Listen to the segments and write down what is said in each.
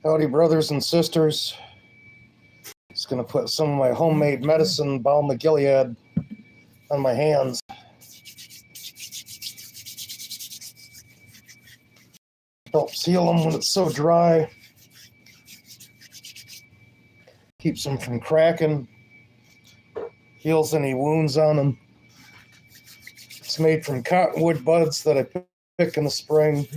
Howdy, brothers and sisters. Just going to put some of my homemade medicine, Balm of Gilead, on my hands. Helps heal them when it's so dry. Keeps them from cracking. Heals any wounds on them. It's made from cottonwood buds that I pick in the spring.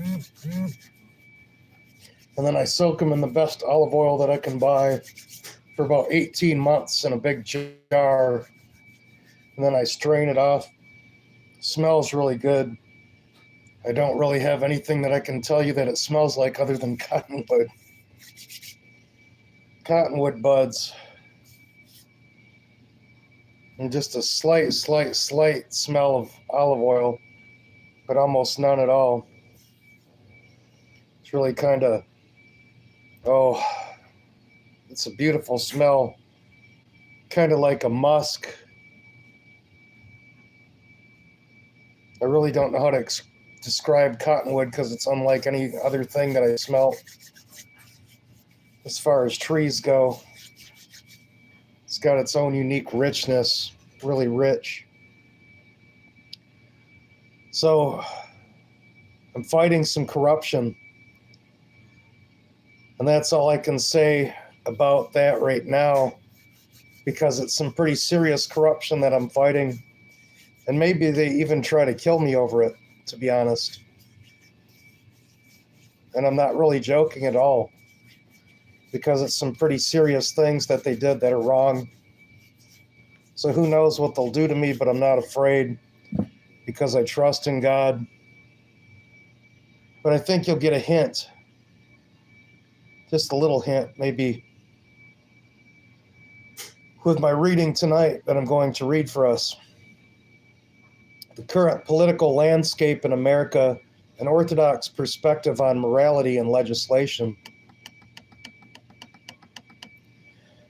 And then I soak them in the best olive oil that I can buy for about 18 months in a big jar. And then I strain it off. Smells really good. I don't really have anything that I can tell you that it smells like other than cottonwood. Cottonwood buds. And just a slight smell of olive oil, but almost none at all. It's really kind of, it's a beautiful smell. Kind of like a musk. I really don't know how to describe cottonwood because it's unlike any other thing that I smell as far as trees go. It's got its own unique richness, really rich. So I'm fighting some corruption. And that's all I can say about that right now, because it's some pretty serious corruption that I'm fighting. And maybe they even try to kill me over it, to be honest. And I'm not really joking at all, because it's some pretty serious things that they did that are wrong. So who knows what they'll do to me, but I'm not afraid because I trust in God. But I think you'll get a hint, just a little hint, maybe, with my reading tonight that I'm going to read for us. The current political landscape in America, an orthodox perspective on morality and legislation.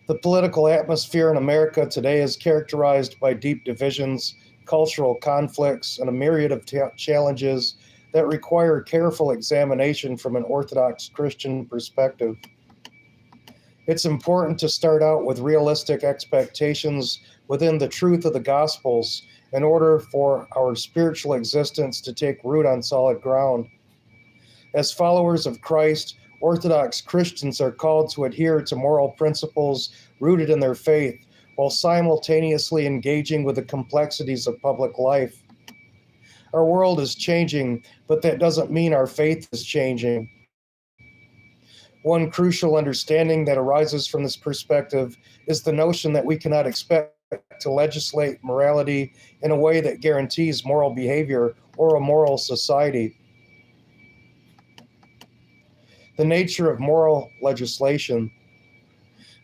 The political atmosphere in America today is characterized by deep divisions, cultural conflicts, and a myriad of challenges that require careful examination from an Orthodox Christian perspective. It's important to start out with realistic expectations within the truth of the Gospels in order for our spiritual existence to take root on solid ground. As followers of Christ, Orthodox Christians are called to adhere to moral principles rooted in their faith, while simultaneously engaging with the complexities of public life. Our world is changing, but that doesn't mean our faith is changing. One crucial understanding that arises from this perspective is the notion that we cannot expect to legislate morality in a way that guarantees moral behavior or a moral society. The nature of moral legislation.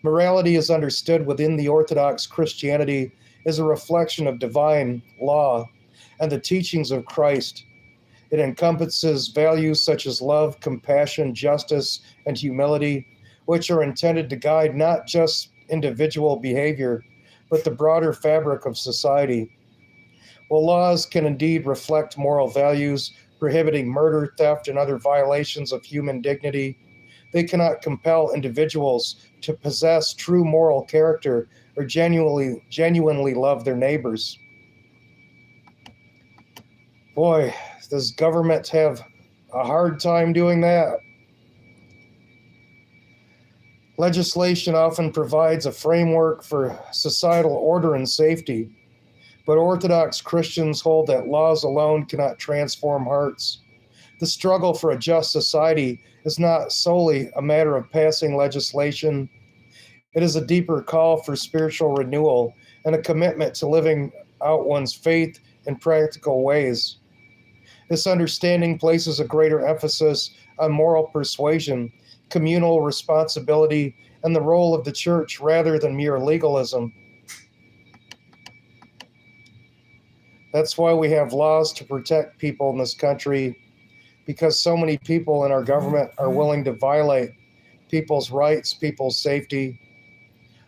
Morality is understood within the Orthodox Christianity as a reflection of divine law and the teachings of Christ. It encompasses values such as love, compassion, justice, and humility, which are intended to guide not just individual behavior, but the broader fabric of society. While laws can indeed reflect moral values, prohibiting murder, theft, and other violations of human dignity, they cannot compel individuals to possess true moral character or genuinely love their neighbors. Boy, does government have a hard time doing that? Legislation often provides a framework for societal order and safety, but Orthodox Christians hold that laws alone cannot transform hearts. The struggle for a just society is not solely a matter of passing legislation. It is a deeper call for spiritual renewal and a commitment to living out one's faith in practical ways. This understanding places a greater emphasis on moral persuasion, communal responsibility, and the role of the church rather than mere legalism. That's why we have laws to protect people in this country, because so many people in our government are willing to violate people's rights, people's safety,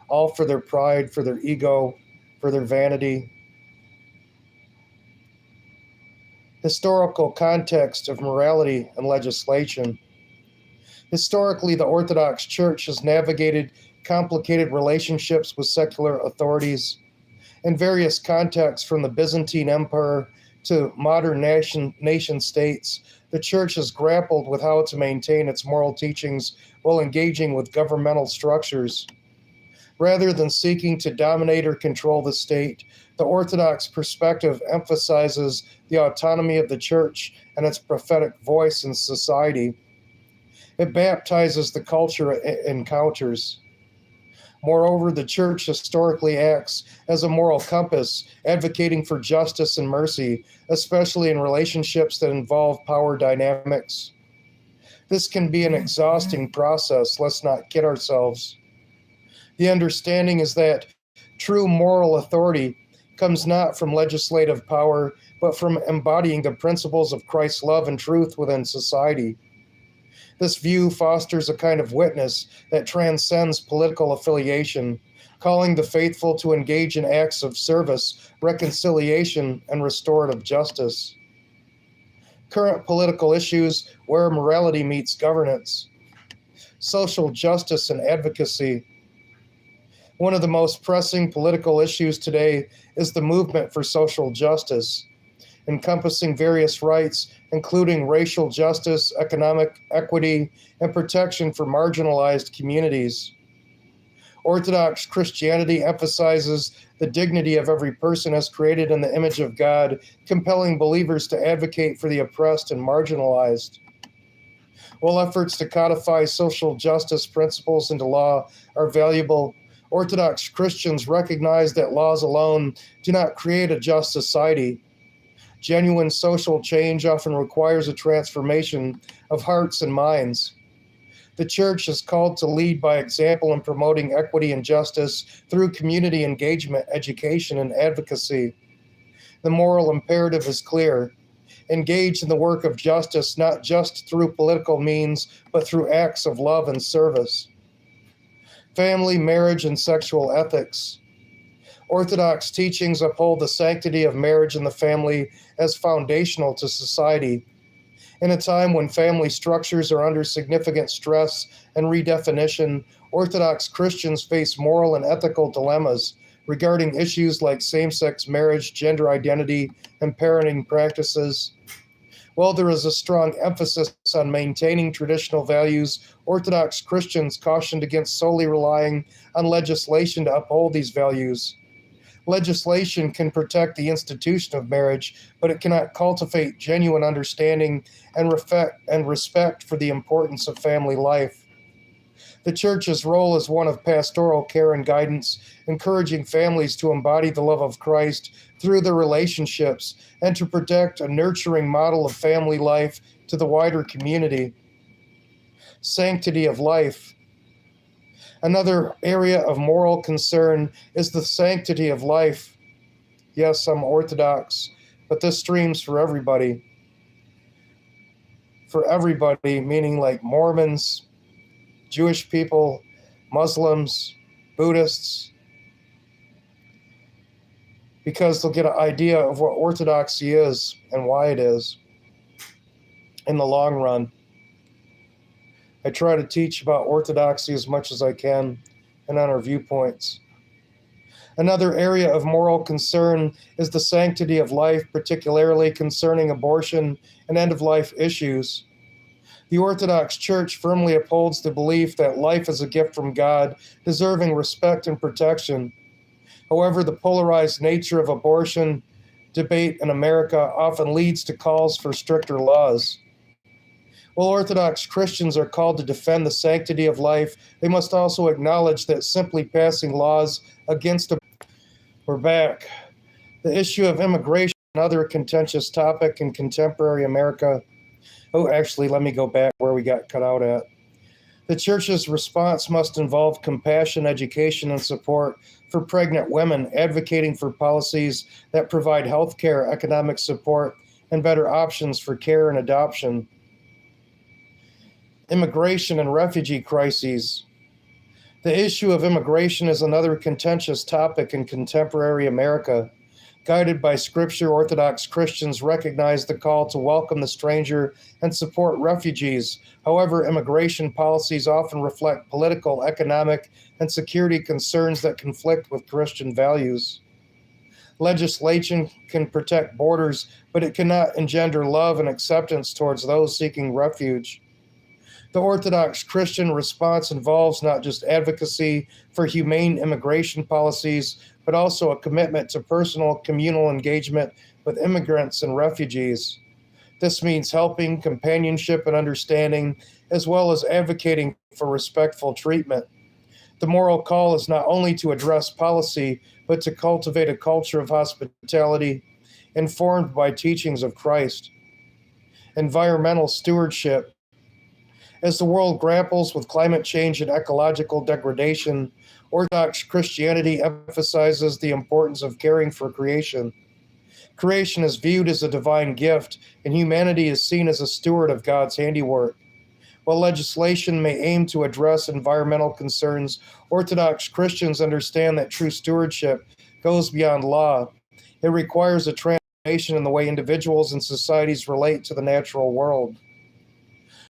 all for their pride, for their ego, for their vanity. Historical context of morality and legislation. Historically, the Orthodox Church has navigated complicated relationships with secular authorities in various contexts, from the Byzantine Empire to modern nation states. The Church has grappled with how to maintain its moral teachings while engaging with governmental structures. Rather than seeking to dominate or control the state, the Orthodox perspective emphasizes the autonomy of the Church and its prophetic voice in society. It baptizes the culture it encounters. Moreover, the Church historically acts as a moral compass, advocating for justice and mercy, especially in relationships that involve power dynamics. This can be an exhausting process, let's not kid ourselves. The understanding is that true moral authority comes not from legislative power, but from embodying the principles of Christ's love and truth within society. This view fosters a kind of witness that transcends political affiliation, calling the faithful to engage in acts of service, reconciliation, and restorative justice. Current political issues where morality meets governance, social justice and advocacy. One of the most pressing political issues today is the movement for social justice, encompassing various rights, including racial justice, economic equity, and protection for marginalized communities. Orthodox Christianity emphasizes the dignity of every person as created in the image of God, compelling believers to advocate for the oppressed and marginalized. While efforts to codify social justice principles into law are valuable, Orthodox Christians recognize that laws alone do not create a just society. Genuine social change often requires a transformation of hearts and minds. The Church is called to lead by example in promoting equity and justice through community engagement, education, and advocacy. The moral imperative is clear. Engage in the work of justice not just through political means, but through acts of love and service. Family, marriage, and sexual ethics. Orthodox teachings uphold the sanctity of marriage and the family as foundational to society. In a time when family structures are under significant stress and redefinition, Orthodox Christians face moral and ethical dilemmas regarding issues like same-sex marriage, gender identity, and parenting practices. While there is a strong emphasis on maintaining traditional values, Orthodox Christians cautioned against solely relying on legislation to uphold these values. Legislation can protect the institution of marriage, but it cannot cultivate genuine understanding and respect for the importance of family life. The Church's role is one of pastoral care and guidance, encouraging families to embody the love of Christ through their relationships and to protect a nurturing model of family life to the wider community. Sanctity of life. Another area of moral concern is the sanctity of life. Yes, I'm Orthodox, but this streams for everybody. For everybody, meaning like Mormons, Jewish people, Muslims, Buddhists, because they'll get an idea of what orthodoxy is and why it is in the long run. I try to teach about orthodoxy as much as I can and on our viewpoints. Another area of moral concern is the sanctity of life, particularly concerning abortion and end-of-life issues. The Orthodox Church firmly upholds the belief that life is a gift from God, deserving respect and protection. However, the polarized nature of abortion debate in America often leads to calls for stricter laws. While Orthodox Christians are called to defend the sanctity of life, they must also acknowledge that simply passing laws against We're back. The issue of immigration, another contentious topic in contemporary America. Oh, actually, let me go back where we got cut out at. The Church's response must involve compassion, education, and support for pregnant women, advocating for policies that provide health care, economic support, and better options for care and adoption. Immigration and refugee crises. The issue of immigration is another contentious topic in contemporary America. Guided by Scripture, Orthodox Christians recognize the call to welcome the stranger and support refugees. However, immigration policies often reflect political, economic, and security concerns that conflict with Christian values. Legislation can protect borders, but it cannot engender love and acceptance towards those seeking refuge. The Orthodox Christian response involves not just advocacy for humane immigration policies, but also a commitment to personal communal engagement with immigrants and refugees. This means helping, companionship, and understanding, as well as advocating for respectful treatment. The moral call is not only to address policy, but to cultivate a culture of hospitality informed by teachings of Christ. Environmental stewardship. As the world grapples with climate change and ecological degradation, Orthodox Christianity emphasizes the importance of caring for creation. Creation is viewed as a divine gift, and humanity is seen as a steward of God's handiwork. While legislation may aim to address environmental concerns, Orthodox Christians understand that true stewardship goes beyond law. It requires a transformation in the way individuals and societies relate to the natural world.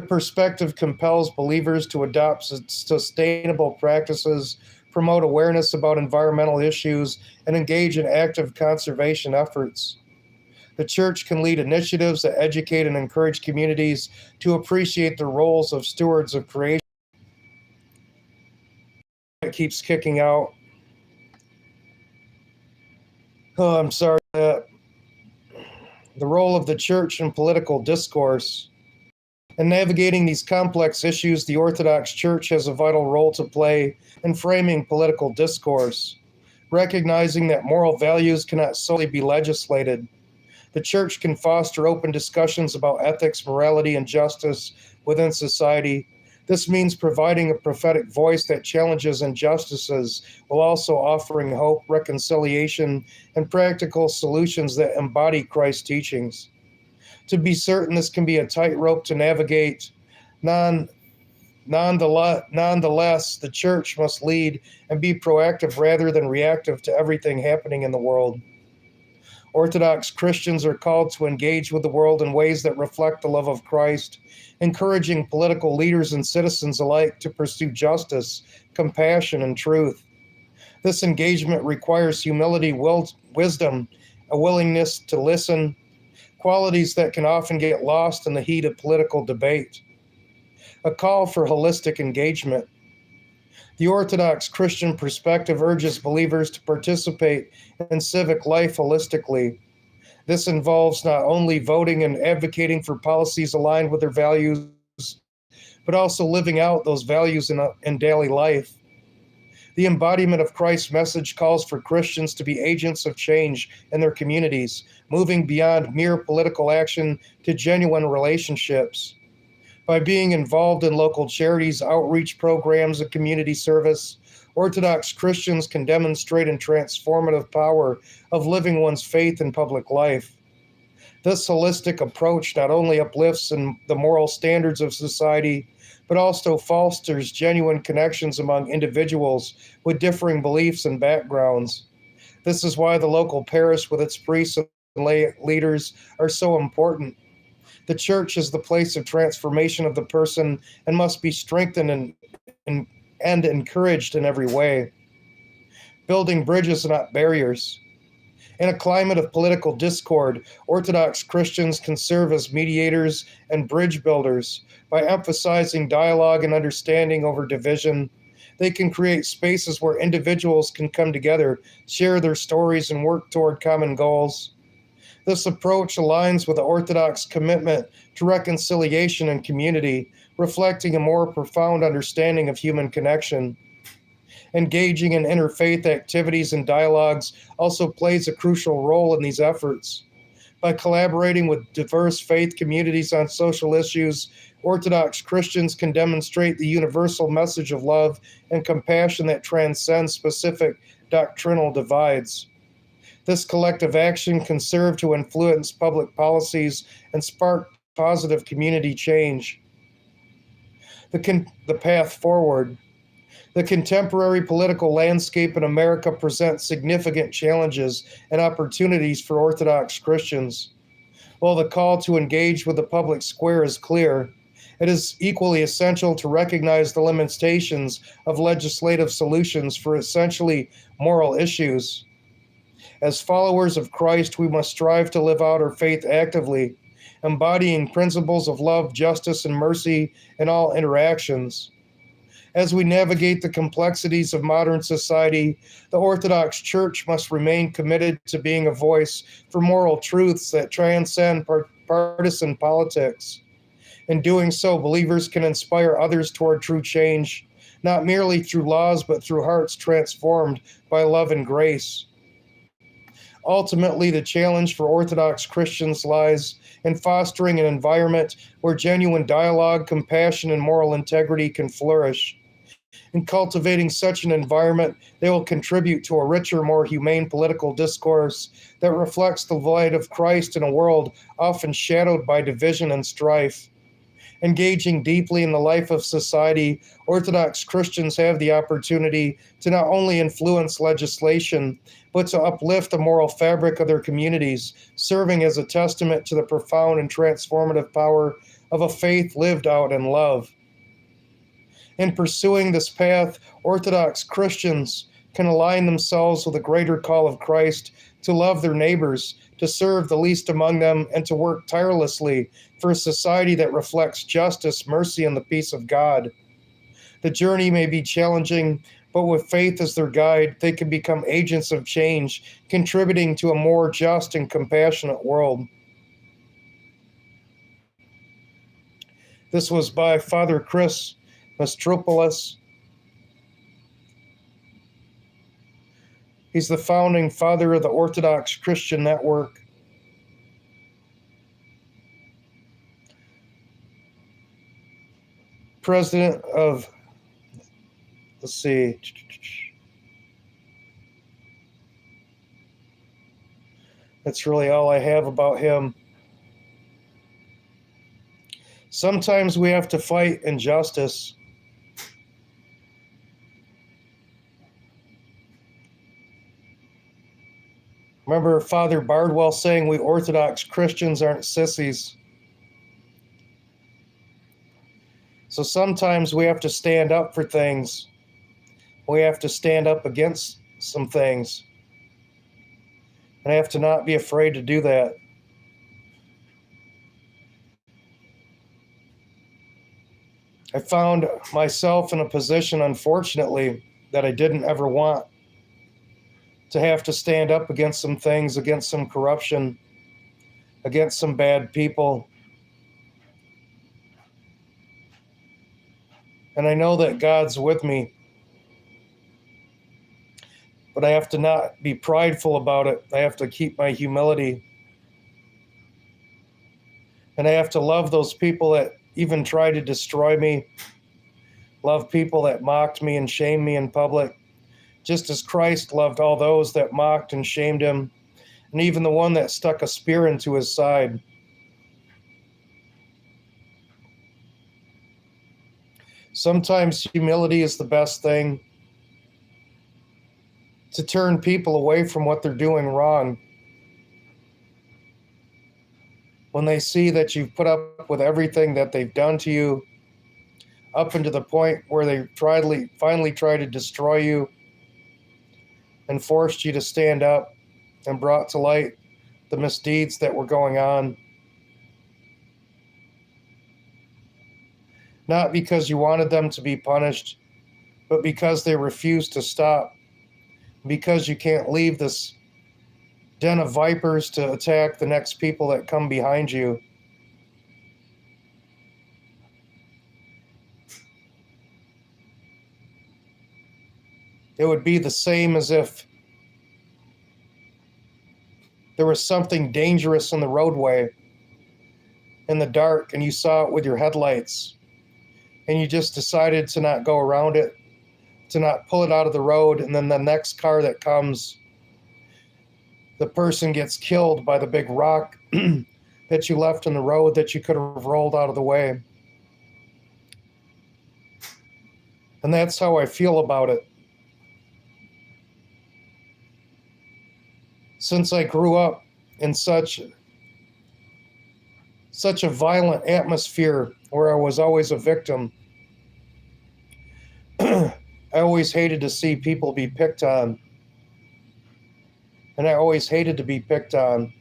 The perspective compels believers to adopt sustainable practices, promote awareness about environmental issues, and engage in active conservation efforts. The church can lead initiatives that educate and encourage communities to appreciate the roles of stewards of creation. It keeps kicking out. Oh, I'm sorry. The role of the church in political discourse. In navigating these complex issues, the Orthodox Church has a vital role to play in framing political discourse, recognizing that moral values cannot solely be legislated. The Church can foster open discussions about ethics, morality, and justice within society. This means providing a prophetic voice that challenges injustices while also offering hope, reconciliation, and practical solutions that embody Christ's teachings. To be certain, this can be a tightrope to navigate. Nonetheless, the church must lead and be proactive rather than reactive to everything happening in the world. Orthodox Christians are called to engage with the world in ways that reflect the love of Christ, encouraging political leaders and citizens alike to pursue justice, compassion, and truth. This engagement requires humility, wisdom, a willingness to listen, qualities that can often get lost in the heat of political debate. A call for holistic engagement. The Orthodox Christian perspective urges believers to participate in civic life holistically. This involves not only voting and advocating for policies aligned with their values, but also living out those values in daily life. The embodiment of Christ's message calls for Christians to be agents of change in their communities, moving beyond mere political action to genuine relationships. By being involved in local charities, outreach programs, and community service, Orthodox Christians can demonstrate a transformative power of living one's faith in public life. This holistic approach not only uplifts the moral standards of society, but also fosters genuine connections among individuals with differing beliefs and backgrounds. This is why the local parish with its priests and lay leaders are so important. The church is the place of transformation of the person and must be strengthened and encouraged in every way. Building bridges, not barriers. In a climate of political discord, Orthodox Christians can serve as mediators and bridge builders. By emphasizing dialogue and understanding over division, they can create spaces where individuals can come together, share their stories, and work toward common goals. This approach aligns with the Orthodox commitment to reconciliation and community, reflecting a more profound understanding of human connection. Engaging in interfaith activities and dialogues also plays a crucial role in these efforts. By collaborating with diverse faith communities on social issues, Orthodox Christians can demonstrate the universal message of love and compassion that transcends specific doctrinal divides. This collective action can serve to influence public policies and spark positive community change. The path forward. The contemporary political landscape in America presents significant challenges and opportunities for Orthodox Christians. While the call to engage with the public square is clear, it is equally essential to recognize the limitations of legislative solutions for essentially moral issues. As followers of Christ, we must strive to live out our faith actively, embodying principles of love, justice, and mercy in all interactions. As we navigate the complexities of modern society, the Orthodox Church must remain committed to being a voice for moral truths that transcend partisan politics. In doing so, believers can inspire others toward true change, not merely through laws, but through hearts transformed by love and grace. Ultimately, the challenge for Orthodox Christians lies in fostering an environment where genuine dialogue, compassion, and moral integrity can flourish. In cultivating such an environment, they will contribute to a richer, more humane political discourse that reflects the light of Christ in a world often shadowed by division and strife. Engaging deeply in the life of society, Orthodox Christians have the opportunity to not only influence legislation, but to uplift the moral fabric of their communities, serving as a testament to the profound and transformative power of a faith lived out in love. In pursuing this path, Orthodox Christians can align themselves with the greater call of Christ to love their neighbors, to serve the least among them, and to work tirelessly for a society that reflects justice, mercy, and the peace of God. The journey may be challenging, but with faith as their guide, they can become agents of change, contributing to a more just and compassionate world. This was by Father Chris Mastropoulos. He's the founding father of the Orthodox Christian Network. President of, let's see, that's really all I have about him. Sometimes we have to fight injustice. Remember Father Bardwell saying we Orthodox Christians aren't sissies. So sometimes we have to stand up for things. We have to stand up against some things. And I have to not be afraid to do that. I found myself in a position, unfortunately, that I didn't ever want. To have to stand up against some things, against some corruption, against some bad people. And I know that God's with me. But I have to not be prideful about it. I have to keep my humility. And I have to love those people that even try to destroy me. Love people that mocked me and shamed me in public. Just as Christ loved all those that mocked and shamed him, and even the one that stuck a spear into his side. Sometimes humility is the best thing to turn people away from what they're doing wrong. When they see that you've put up with everything that they've done to you, up until the point where they finally tried to destroy you, and forced you to stand up and brought to light the misdeeds that were going on. Not because you wanted them to be punished, but because they refused to stop. Because you can't leave this den of vipers to attack the next people that come behind you. It would be the same as if there was something dangerous in the roadway in the dark and you saw it with your headlights and you just decided to not go around it, to not pull it out of the road, and then the next car that comes, the person gets killed by the big rock that you left in the road that you could have rolled out of the way. And that's how I feel about it. Since I grew up in such a violent atmosphere where I was always a victim, I always hated to see people be picked on. And I always hated to be picked on.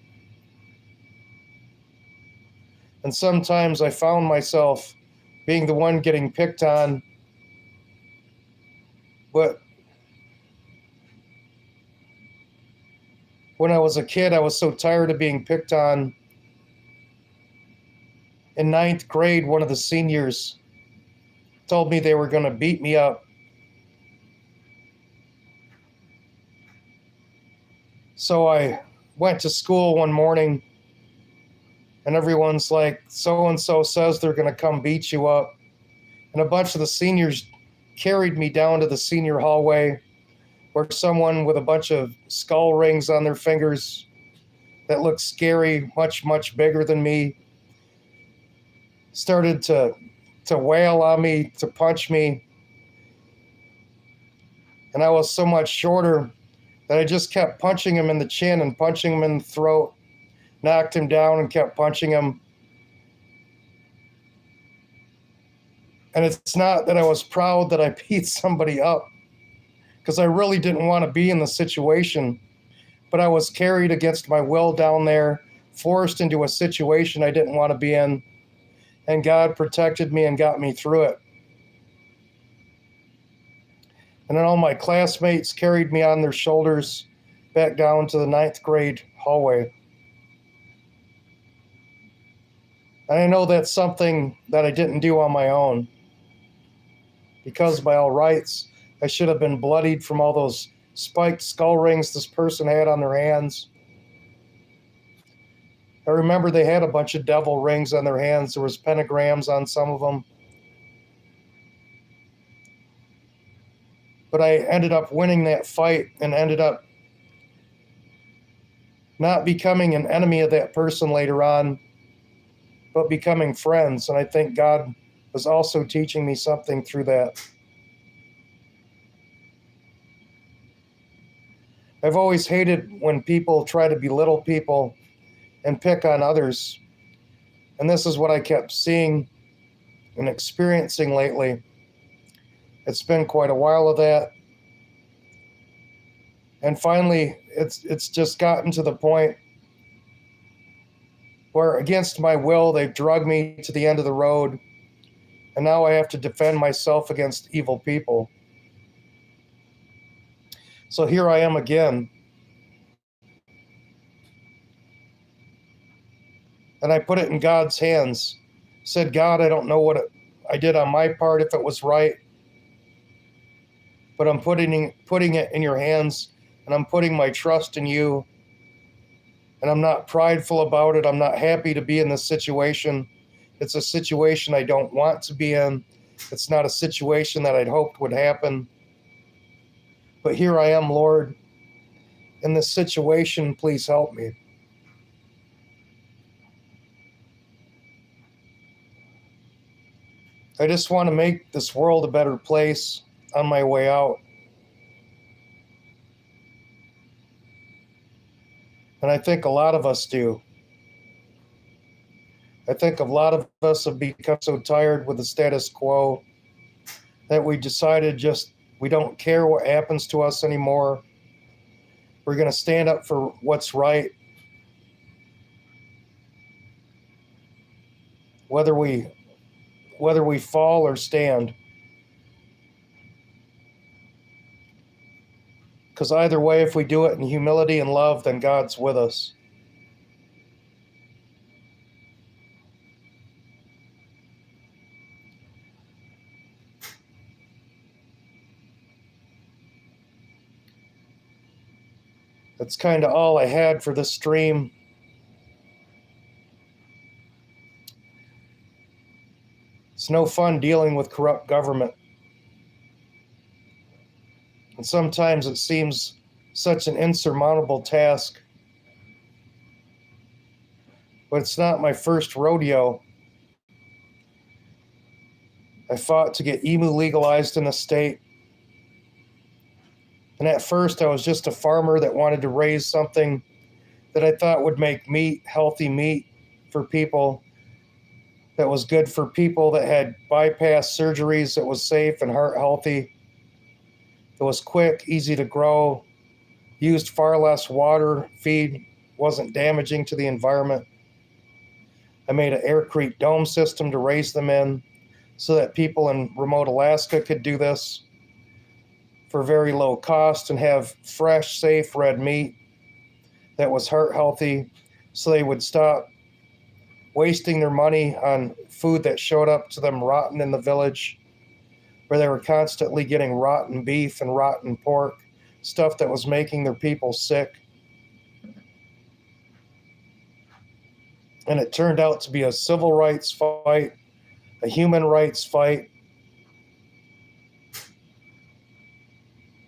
And sometimes I found myself being the one getting picked on. But when I was a kid, I was so tired of being picked on. In ninth grade, one of the seniors told me they were going to beat me up. So I went to school one morning, and everyone's like, so-and-so says they're going to come beat you up. And a bunch of the seniors carried me down to the senior hallway, where someone with a bunch of skull rings on their fingers that looked scary, much, much bigger than me, started to wail on me, to punch me. And I was so much shorter that I just kept punching him in the chin and punching him in the throat, knocked him down and kept punching him. And it's not that I was proud that I beat somebody up, because I really didn't want to be in the situation, but I was carried against my will down there, forced into a situation I didn't want to be in, and God protected me and got me through it. And then all my classmates carried me on their shoulders back down to the ninth grade hallway. And I know that's something that I didn't do on my own. Because by all rights, I should have been bloodied from all those spiked skull rings this person had on their hands. I remember they had a bunch of devil rings on their hands. There was pentagrams on some of them. But I ended up winning that fight and ended up not becoming an enemy of that person later on, but becoming friends. And I think God was also teaching me something through that. I've always hated when people try to belittle people and pick on others. And this is what I kept seeing and experiencing lately. It's been quite a while of that. And finally, it's just gotten to the point where, against my will, they've drugged me to the end of the road. And now I have to defend myself against evil people. So here I am again. And I put it in God's hands. Said, God, I don't know what I did on my part, if it was right. But I'm putting it in your hands, and I'm putting my trust in you. And I'm not prideful about it. I'm not happy to be in this situation. It's a situation I don't want to be in. It's not a situation that I'd hoped would happen. But here I am, Lord. In this situation, please help me. I just want to make this world a better place on my way out. And I think a lot of us do. I think a lot of us have become so tired with the status quo that we decided we don't care what happens to us anymore. We're going to stand up for what's right. Whether we fall or stand. Because either way, if we do it in humility and love, then God's with us. That's kind of all I had for this stream. It's no fun dealing with corrupt government. And sometimes it seems such an insurmountable task. But it's not my first rodeo. I fought to get emu legalized in the state. And at first, I was just a farmer that wanted to raise something that I thought would make meat, healthy meat for people, that was good for people that had bypass surgeries, that was safe and heart healthy. It was quick, easy to grow, used far less water, feed, wasn't damaging to the environment. I made an aircrete dome system to raise them in so that people in remote Alaska could do this for very low cost and have fresh, safe red meat that was heart healthy, so they would stop wasting their money on food that showed up to them rotten in the village, where they were constantly getting rotten beef and rotten pork, stuff that was making their people sick. And it turned out to be a civil rights fight, a human rights fight.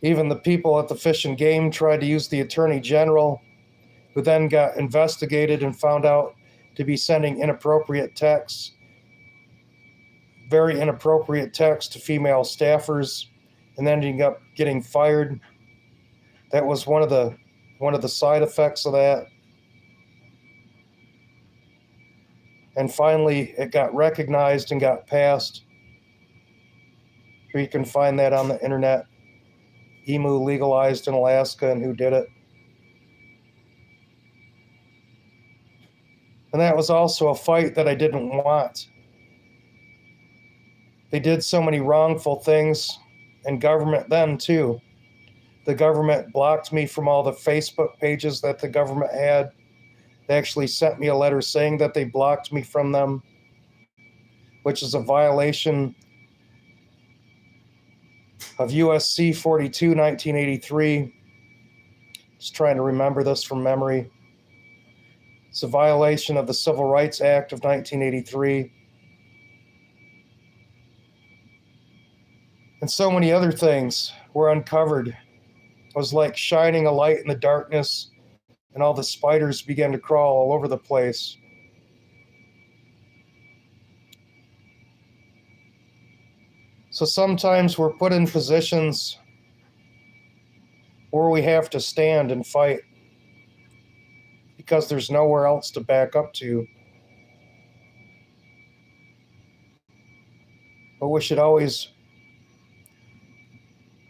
Even the people at the Fish and Game tried to use the Attorney General, who then got investigated and found out to be sending inappropriate texts, very inappropriate texts to female staffers, and ending up getting fired. That was one of the side effects of that. And finally, it got recognized and got passed. You can find that on the internet. Emu legalized in Alaska and who did it. And that was also a fight that I didn't want. They did so many wrongful things, and government then too. The government blocked me from all the Facebook pages that the government had. They actually sent me a letter saying that they blocked me from them, which is a violation of USC 42, 1983. Just trying to remember this from memory. It's a violation of the Civil Rights Act of 1983. And so many other things were uncovered. It was like shining a light in the darkness, and all the spiders began to crawl all over the place. So sometimes we're put in positions where we have to stand and fight because there's nowhere else to back up to. But we should always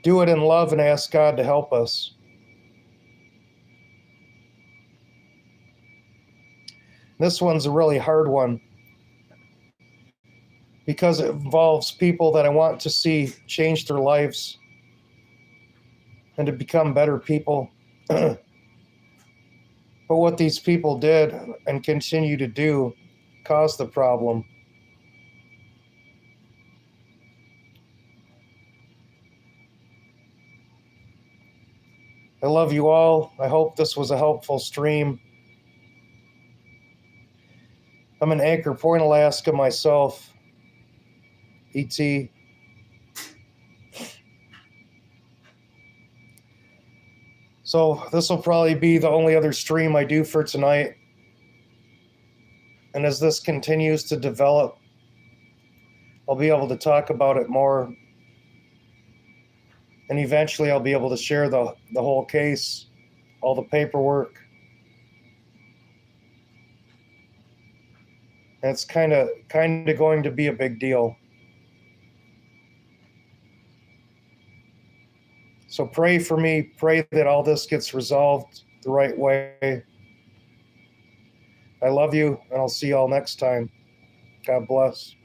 do it in love and ask God to help us. This one's a really hard one because it involves people that I want to see change their lives and to become better people. But what these people did and continue to do caused the problem. I love you all. I hope this was a helpful stream. I'm in Anchor Point, Alaska myself. E.T. So this will probably be the only other stream I do for tonight. And as this continues to develop, I'll be able to talk about it more. And eventually I'll be able to share the whole case, all the paperwork. And it's kind of going to be a big deal. So pray for me. Pray that all this gets resolved the right way. I love you, and I'll see you all next time. God bless.